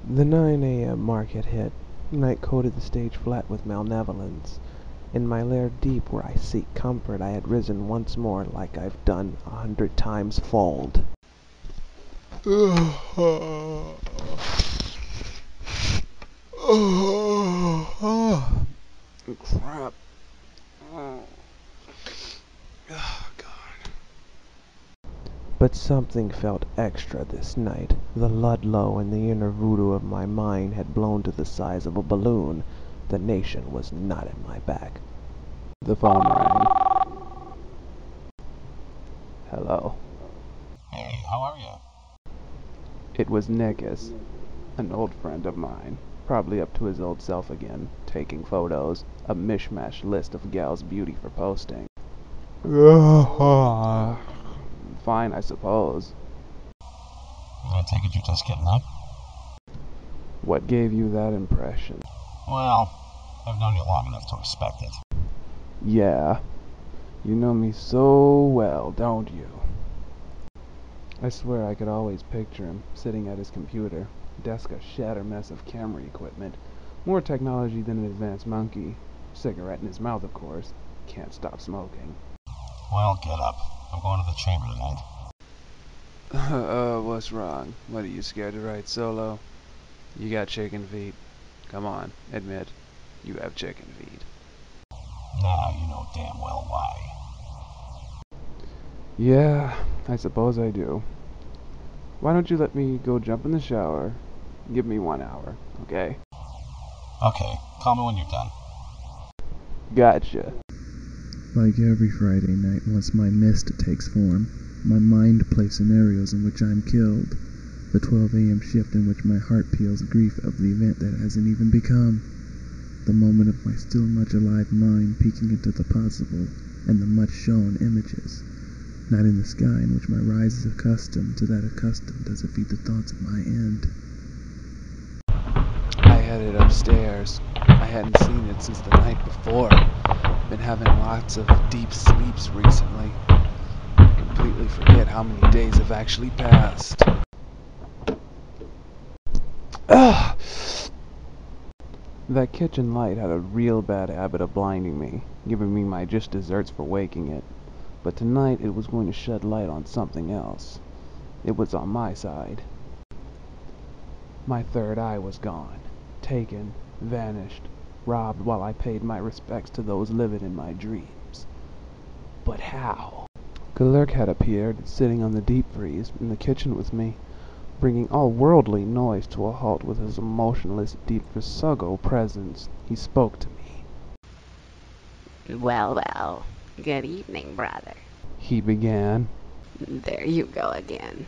The 9 a.m. mark had hit. Night coated the stage flat with malevolence. In my lair deep where I seek comfort, I had risen once more like I've done 100 times fold. Crap. Oh, God. But something felt extra this night. The Ludlow and the inner voodoo of my mind had blown to the size of a balloon. The nation was not at my back. The phone rang. Hello. Hey, how are you? It was Negus, an old friend of mine, probably up to his old self again, taking photos, a mishmash list of gals' beauty for posting. Fine, I suppose. I take it you're just getting up? What gave you that impression? Well, I've known you long enough to expect it. Yeah, you know me so well, don't you? I swear I could always picture him, sitting at his computer, desk a shatter mess of camera equipment, more technology than an advanced monkey, cigarette in his mouth of course, can't stop smoking. Well, get up. I'm going to the chamber tonight. What's wrong? What, are you scared to ride solo? You got chicken feet. Come on, admit, you have chicken feet. Now you know damn well why. Yeah, I suppose I do. Why don't you let me go jump in the shower? Give me 1 hour, okay? Okay, call me when you're done. Gotcha. Like every Friday night, once my mist takes form, my mind plays scenarios in which I'm killed. The 12 a.m. shift in which my heart peels grief of the event that hasn't even become. The moment of my still much alive mind peeking into the possible and the much shown images. Not in the sky in which my rise is accustomed to that accustomed does it feed the thoughts of my end. I headed upstairs. I hadn't seen it since the night before. Been having lots of deep sleeps recently. Completely forget how many days have actually passed. Ugh! That kitchen light had a real bad habit of blinding me, giving me my just desserts for waking it. But tonight it was going to shed light on something else. It was on my side. My third eye was gone, taken, vanished, robbed while I paid my respects to those living in my dreams. But how? Galurk had appeared, sitting on the deep freeze in the kitchen with me, bringing all worldly noise to a halt with his emotionless, deep Versugo presence. He spoke to me. Well, good evening, brother. He began. There you go again,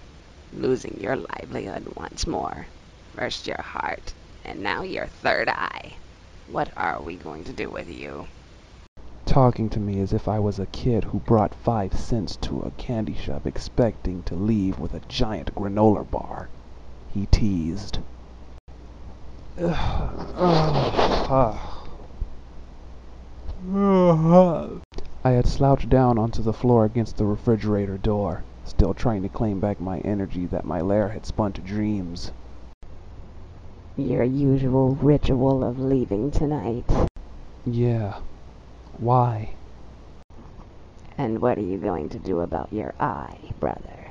losing your livelihood once more. First your heart, and now your third eye. What are we going to do with you? Talking to me as if I was a kid who brought 5 cents to a candy shop expecting to leave with a giant granola bar. He teased. I had slouched down onto the floor against the refrigerator door, still trying to claim back my energy that my lair had spun to dreams. Your usual ritual of leaving tonight. Yeah. Why? And what are you going to do about your eye, brother?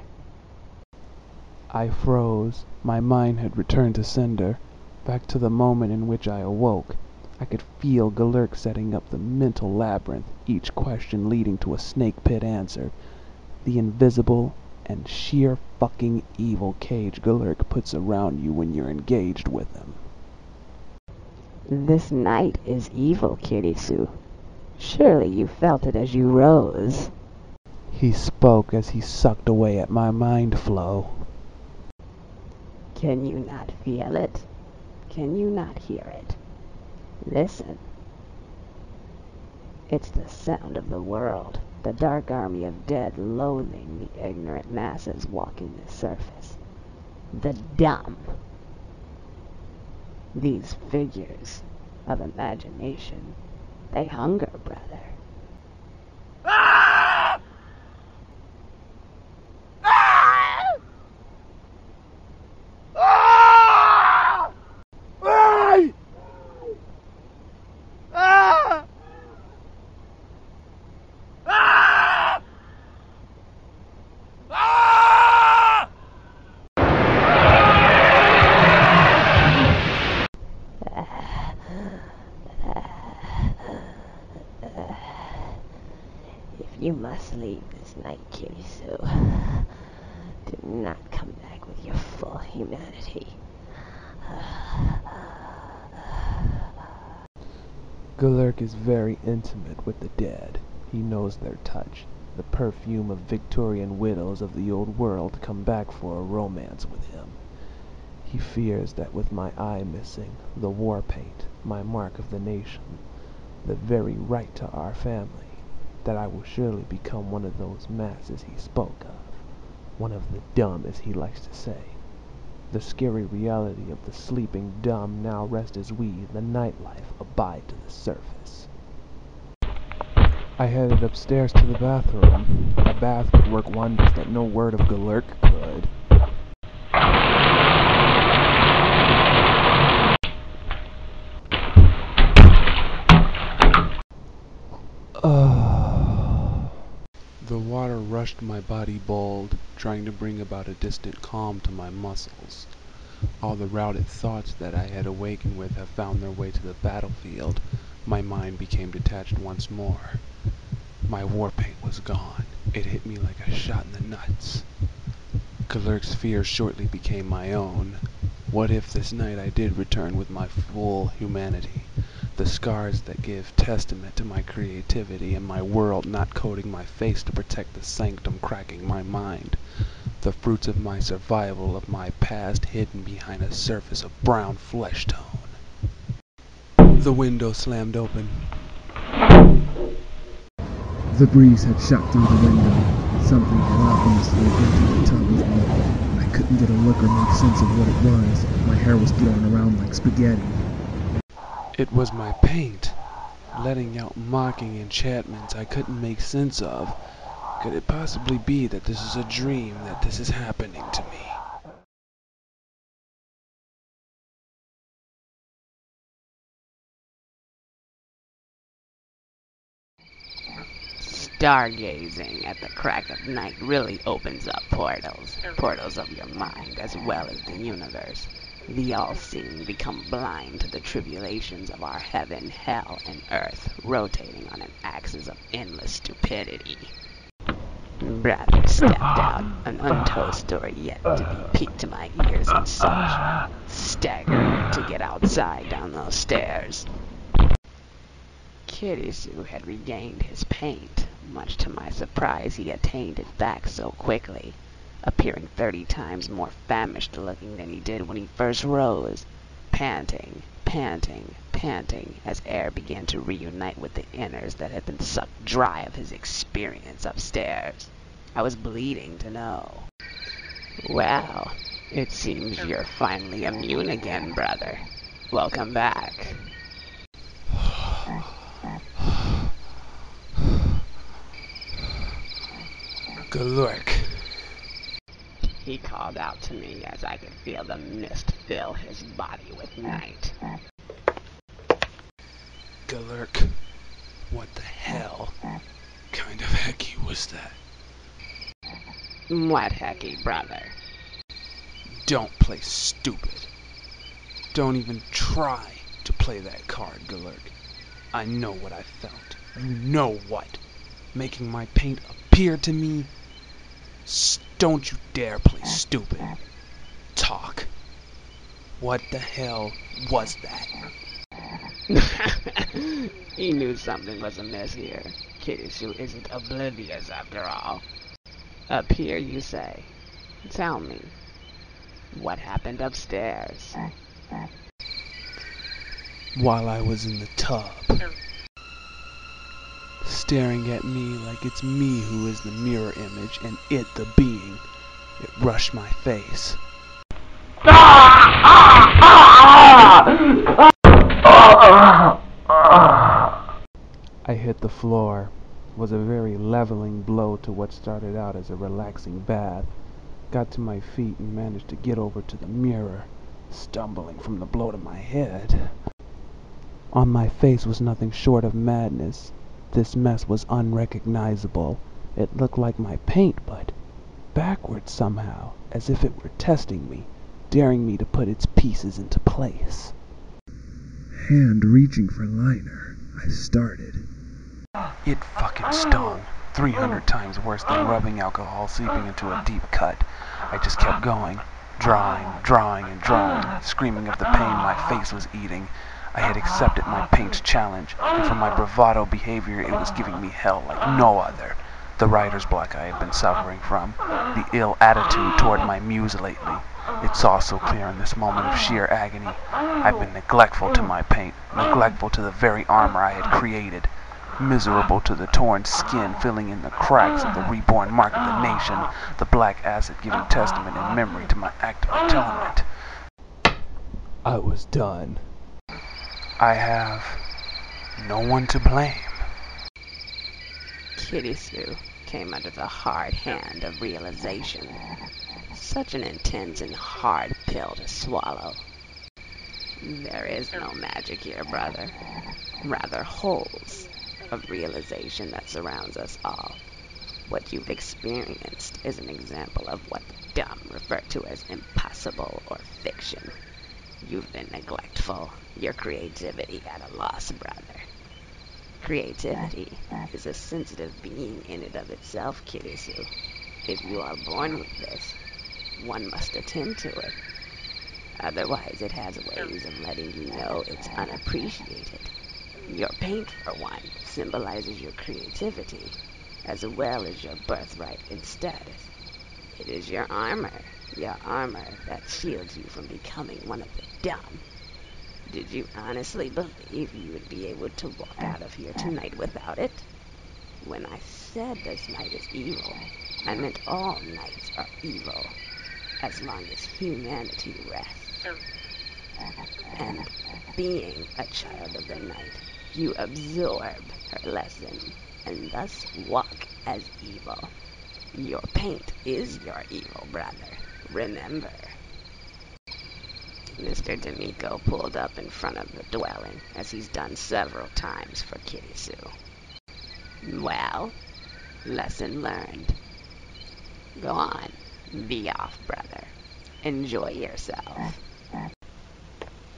I froze. My mind had returned to cinder, back to the moment in which I awoke. I could feel Galurk setting up the mental labyrinth, each question leading to a snake pit answer. The invisible and sheer fucking evil cage Galurk puts around you when you're engaged with him. This night is evil, Kirrsu. Surely you felt it as you rose. He spoke as he sucked away at my mind flow. Can you not feel it? Can you not hear it? Listen. It's the sound of the world, the dark army of dead loathing the ignorant masses walking the surface. The dumb. These figures of imagination, they hunger, brother. You must leave this night, Kirrsu. Do not come back with your full humanity. Galurk is very intimate with the dead. He knows their touch. The perfume of Victorian widows of the old world come back for a romance with him. He fears that with my eye missing, the war paint, my mark of the nation, the very right to our family, that I will surely become one of those masses he spoke of. One of the dumb, as he likes to say. The scary reality of the sleeping dumb now rest as we, the nightlife, abide to the surface. I headed upstairs to the bathroom. A bath could work wonders that no word of Galurk could. The water rushed my body bold, trying to bring about a distant calm to my muscles. All the routed thoughts that I had awakened with have found their way to the battlefield. My mind became detached once more. My war paint was gone. It hit me like a shot in the nuts. Galurk's fears shortly became my own. What if this night I did return with my full humanity? The scars that give testament to my creativity and my world not coating my face to protect the sanctum cracking my mind. The fruits of my survival of my past hidden behind a surface of brown flesh tone. The window slammed open. The breeze had shot through the window. Something had obviously entered the tub with me. I couldn't get a look or make sense of what it was. My hair was thrown around like spaghetti. It was my paint, letting out mocking enchantments I couldn't make sense of. Could it possibly be that this is a dream, that this is happening to me? Stargazing at the crack of night really opens up portals of your mind as well as the universe. The all-seeing become blind to the tribulations of our heaven, hell, and earth, rotating on an axis of endless stupidity. Brother stepped out, an untold story yet to be peeked to my ears and such. Staggered to get outside down those stairs. Kirrsu had regained his paint. Much to my surprise, he attained it back so quickly, appearing 30 times more famished looking than he did when he first rose, panting, as air began to reunite with the innards that had been sucked dry of his experience upstairs. I was bleeding to know. Well, it seems you're finally immune again, brother. Welcome back. Galurk. He called out to me as I could feel the mist fill his body with night. Galurk. What the hell kind of hecky was that? What hecky, brother? Don't play stupid. Don't even try to play that card, Galurk. I know what I felt. You know what? Making my paint appear to me? Don't you dare play stupid. Talk. What the hell was that? He knew something was amiss here. Kirrsu isn't oblivious after all. Up here, you say? Tell me, what happened upstairs? While I was in the tub, staring at me like it's me who is the mirror image and it the being, it rushed my face. I hit the floor. It was a very leveling blow to what started out as a relaxing bath. Got to my feet and managed to get over to the mirror, stumbling from the blow to my head. On my face was nothing short of madness. This mess was unrecognizable. It looked like my paint, but backwards somehow, as if it were testing me, daring me to put its pieces into place. Hand reaching for liner, I started. It fucking stung. 300 times worse than rubbing alcohol seeping into a deep cut. I just kept going, drawing, and drawing, screaming of the pain my face was eating. I had accepted my paint's challenge, and for my bravado behavior it was giving me hell like no other. The writer's block I had been suffering from, the ill attitude toward my muse lately. It saw so clear in this moment of sheer agony. I've been neglectful to my paint, neglectful to the very armor I had created, miserable to the torn skin filling in the cracks of the reborn mark of the nation, the black acid giving testament and memory to my act of atonement. I was done. I have no one to blame. Kirrsu came under the hard hand of realization. Such an intense and hard pill to swallow. There is no magic here, brother. Rather holes of realization that surrounds us all. What you've experienced is an example of what the dumb refer to as impossible or fiction. You've been neglectful, your creativity at a loss, brother. Creativity is a sensitive being in and of itself, Kirrsu. If you are born with this, one must attend to it. Otherwise, it has ways of letting you know it's unappreciated. Your paint, for one, symbolizes your creativity, as well as your birthright and status. It is your armor that shields you from becoming one of the dumb. Did you honestly believe you would be able to walk out of here tonight without it? When I said this night is evil, I meant all nights are evil, as long as humanity rests. And being a child of the night, you absorb her lesson, and thus walk as evil. Your paint is your evil, brother. Remember. Mr. D'Amico pulled up in front of the dwelling, as he's done several times for Kirrsu. Well, lesson learned. Go on, be off, brother. Enjoy yourself.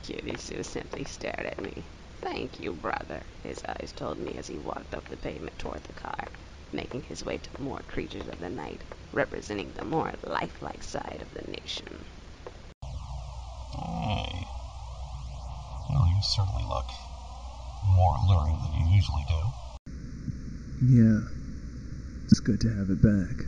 Kirrsu simply stared at me. Thank you, brother, his eyes told me as he walked up the pavement toward the car, making his way to more creatures of the night, representing the more lifelike side of the nation. Hey. Well, you certainly look more alluring than you usually do. Yeah, it's good to have it back.